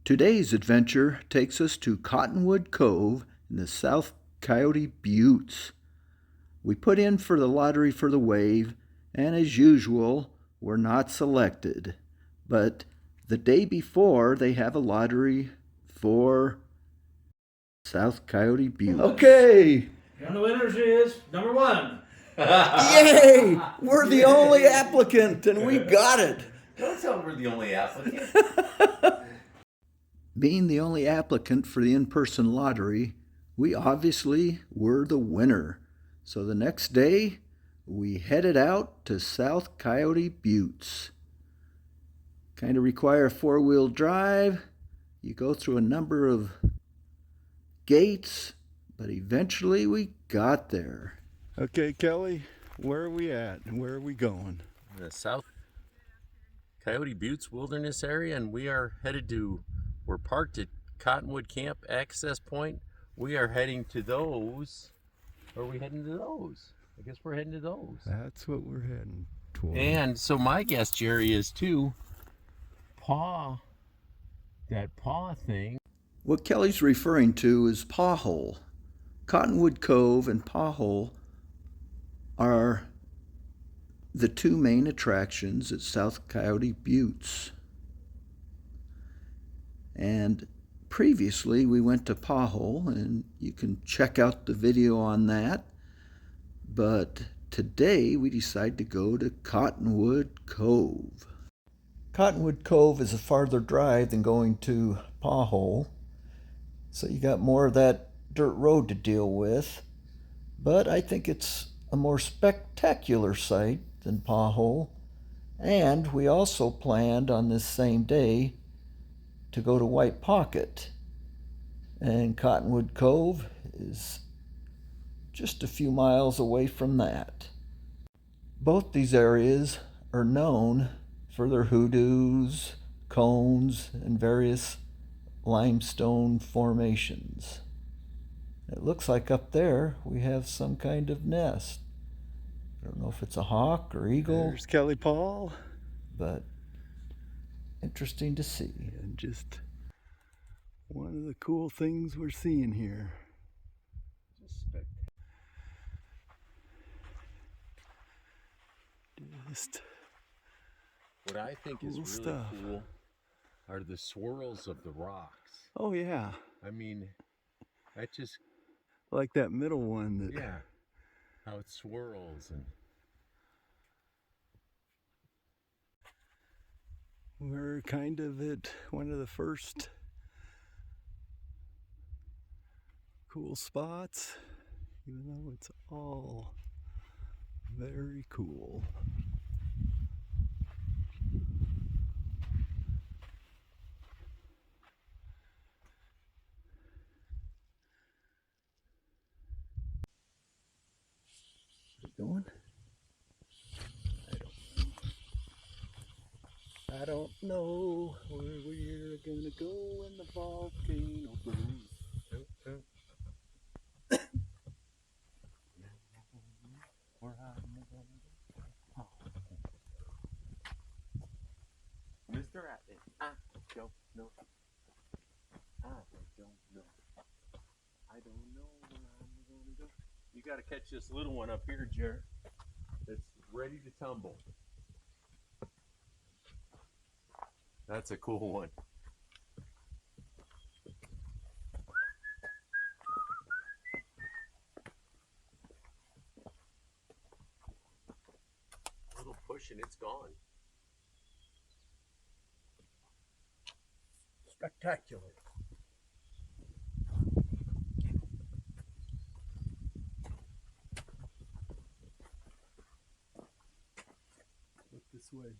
Today's adventure takes us to Cottonwood Cove in the South Coyote Buttes. We put in for the lottery for the wave, and as usual, we're not selected. But the day before, they have a lottery for South Coyote Buttes. Okay! And the winner is number 1. Yay! We're the only applicant, and we got it! Don't tell them we're the only applicant. Being the only applicant for the in-person lottery, we obviously were the winner. So the next day, we headed out to South Coyote Buttes. Kind of require a 4-wheel drive. You go through a number of gates, but eventually we got there. Okay, Kelly, where are we at and where are we going? The South Coyote Buttes Wilderness area, and we're parked at Cottonwood Camp Access Point. We are heading to those. Are we heading to those? I guess we're heading to those. That's what we're heading toward. And so my guess, Jerry, is to that paw thing. What Kelly's referring to is Paw Hole. Cottonwood Cove and Paw Hole are the two main attractions at South Coyote Buttes. And previously we went to Paw Hole, and you can check out the video on that. But today we decided to go to Cottonwood Cove. Cottonwood Cove is a farther drive than going to Paw Hole, so you got more of that dirt road to deal with. But I think it's a more spectacular sight than Paw Hole. And we also planned on this same day to go to White Pocket. And Cottonwood Cove is just a few miles away from that. Both these areas are known for their hoodoos, cones, and various limestone formations. It looks like up there we have some kind of nest. I don't know if it's a hawk or eagle. There's Kelly Paul. But interesting to see. And just one of the cool things we're seeing here. Just What I think is cool really stuff. cool are the swirls of the rocks. Oh yeah, I mean, that just, like that middle one that yeah, how it swirls. And we're kind of at one of the first cool spots, even though it's all very cool. Going? I don't know where we're gonna go when the volcano blows. Mr. Atlas, I don't know. I don't know. I don't know where I'm gonna go. You gotta catch this little one up here, Jared. That's ready to tumble. That's a cool one. A little push and it's gone. Spectacular. Look this way.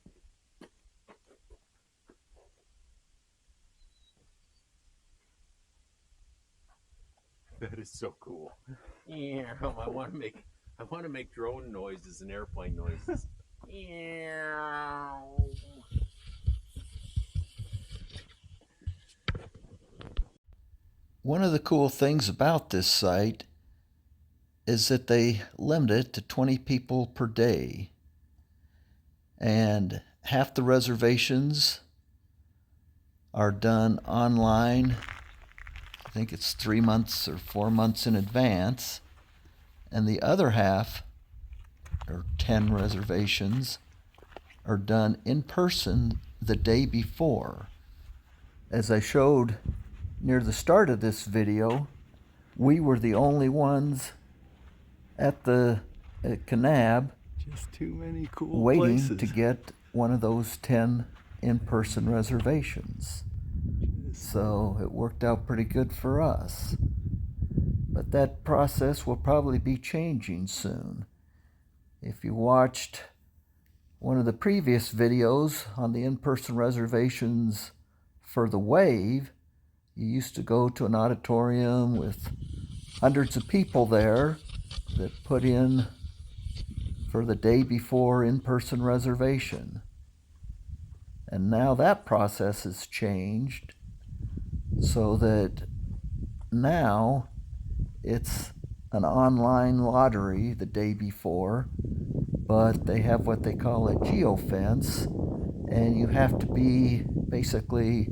That is so cool. Yeah, I want to make drone noises and airplane noises. Yeah. One of the cool things about this site is that they limit it to 20 people per day. And half the reservations are done online. I think it's 3 months or 4 months in advance. And the other half, or 10 reservations, are done in person the day before. As I showed near the start of this video, we were the only ones at Kanab Just too many cool waiting places. to get one of those 10 in-person reservations. So it worked out pretty good for us. But that process will probably be changing soon. If you watched one of the previous videos on the in-person reservations for the Wave, you used to go to an auditorium with hundreds of people there that put in for the day before in-person reservation. And now that process has changed so that now it's an online lottery the day before, but they have what they call a geofence, and you have to be basically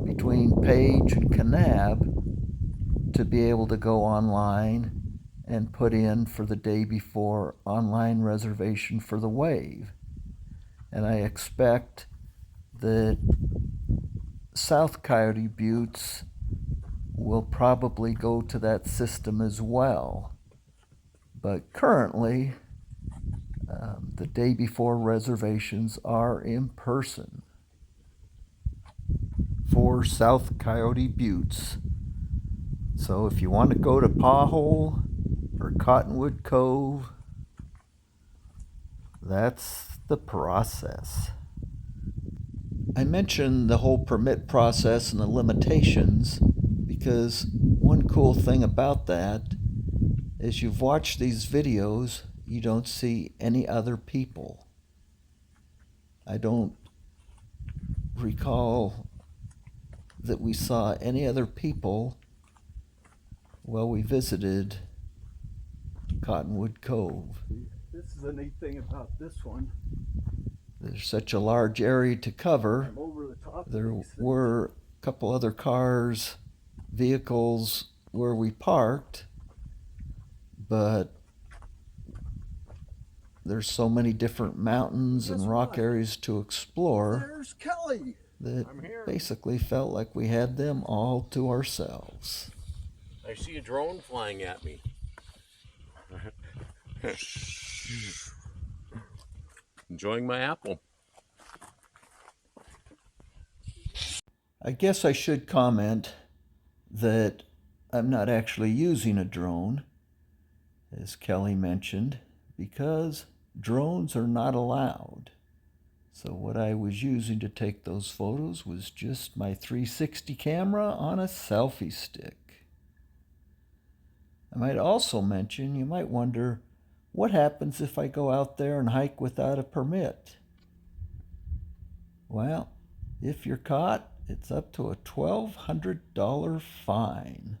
between Page and Kanab to be able to go online and put in for the day before online reservation for the Wave. And I expect that South Coyote Buttes will probably go to that system as well. But currently, the day before reservations are in person for South Coyote Buttes. So if you want to go to Pahole or Cottonwood Cove, that's the process. I mentioned the whole permit process and the limitations because one cool thing about that is you've watched these videos, you don't see any other people. I don't recall that we saw any other people while we visited Cottonwood Cove. This is the neat thing about this one. There's such a large area to cover. I'm over the top of There these things. were a couple other cars, vehicles where we parked, but there's so many different mountains and rock areas to explore There's Kelly. that I'm here. basically felt like we had them all to ourselves. I see a drone flying at me. Enjoying my apple. I guess I should comment that I'm not actually using a drone, as Kelly mentioned, because drones are not allowed. So what I was using to take those photos was just my 360 camera on a selfie stick. I might also mention, you might wonder, what happens if I go out there and hike without a permit? Well, if you're caught, it's up to a $1,200 fine.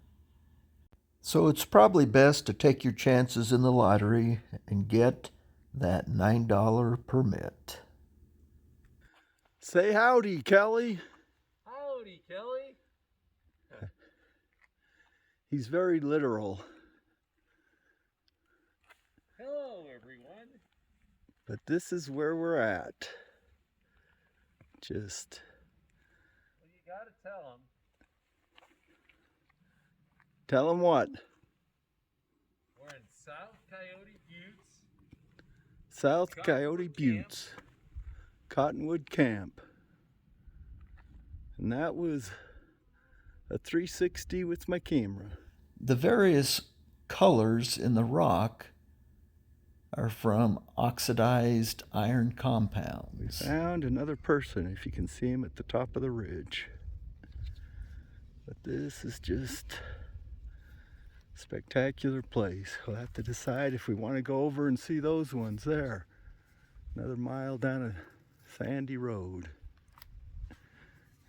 So it's probably best to take your chances in the lottery and get that $9 permit. Say howdy, Kelly. Howdy, Kelly. He's very literal. Hello, everyone. But this is where we're at. Just Well, you gotta tell them. tell him what? We're in South Coyote Buttes. South Coyote Cottonwood Buttes. Cottonwood Camp. And that was a 360 with my camera. The various colors in the rock are from oxidized iron compounds. Found another person, if you can see him at the top of the ridge. But this is just a spectacular place. We'll have to decide if we want to go over and see those ones there. Another mile down a sandy road.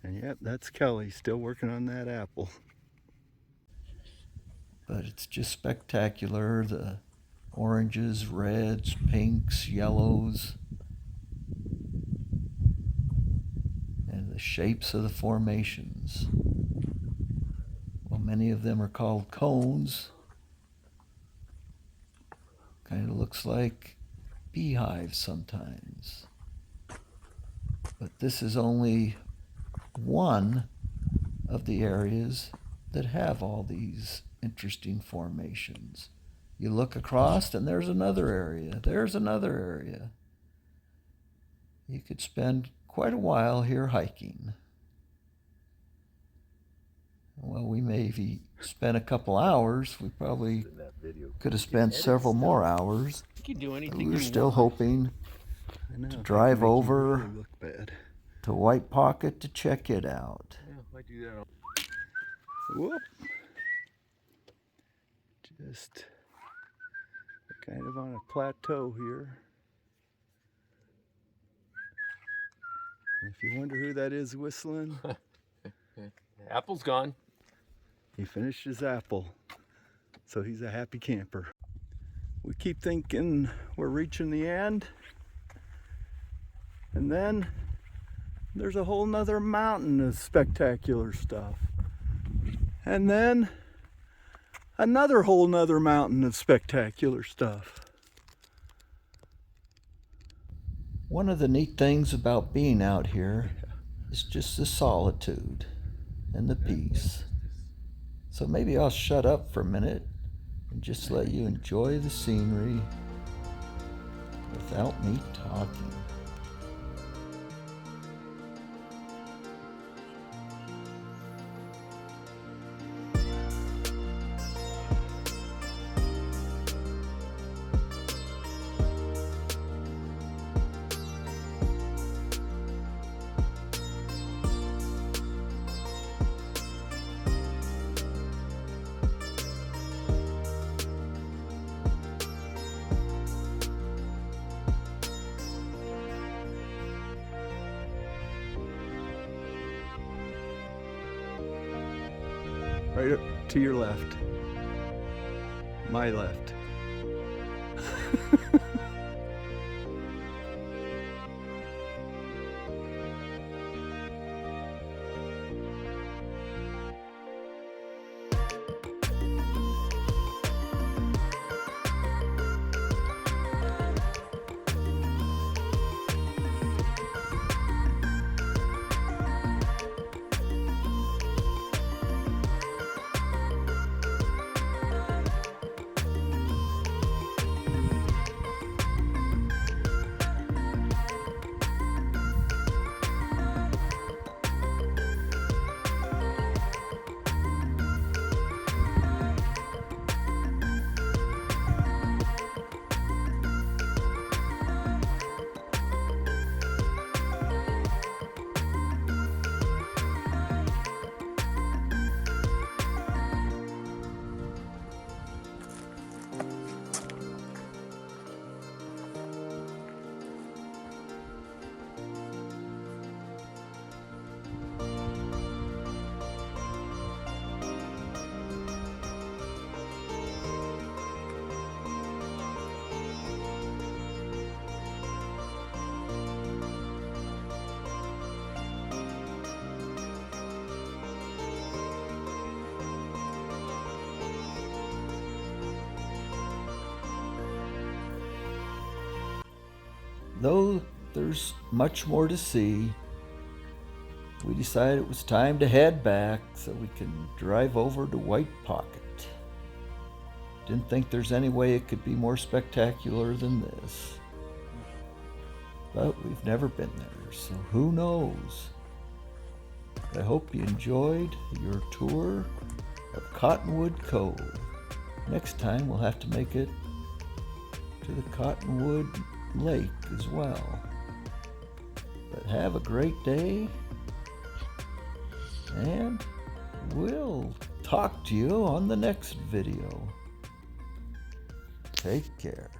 And yep, that's Kelly still working on that apple. But it's just spectacular. The oranges, reds, pinks, yellows. And the shapes of the formations. Well, many of them are called cones. Kind of looks like beehives sometimes. But this is only one of the areas that have all these interesting formations. You look across and there's another area. There's another area. You could spend quite a while here hiking. Well, we maybe spent a couple hours. We probably could have spent several more hours. You can do anything We were you still want. hoping to drive over to White Pocket to check it out. Yeah, I do that. Whoop. Just kind of on a plateau here. If you wonder who that is whistling, Apple's gone. he finished his apple, so he's a happy camper. We keep thinking we're reaching the end, and then there's a whole nother mountain of spectacular stuff. And then another whole nother mountain of spectacular stuff. One of the neat things about being out here is just the solitude and the peace. So maybe I'll shut up for a minute and just let you enjoy the scenery without me talking. Right to your left. My left. Though there's much more to see, we decided it was time to head back so we can drive over to White Pocket. Didn't think there's any way it could be more spectacular than this. But we've never been there, so who knows? I hope you enjoyed your tour of Cottonwood Cove. Next time we'll have to make it to the Cottonwood Lake as well. But have a great day, and we'll talk to you on the next video. Take care.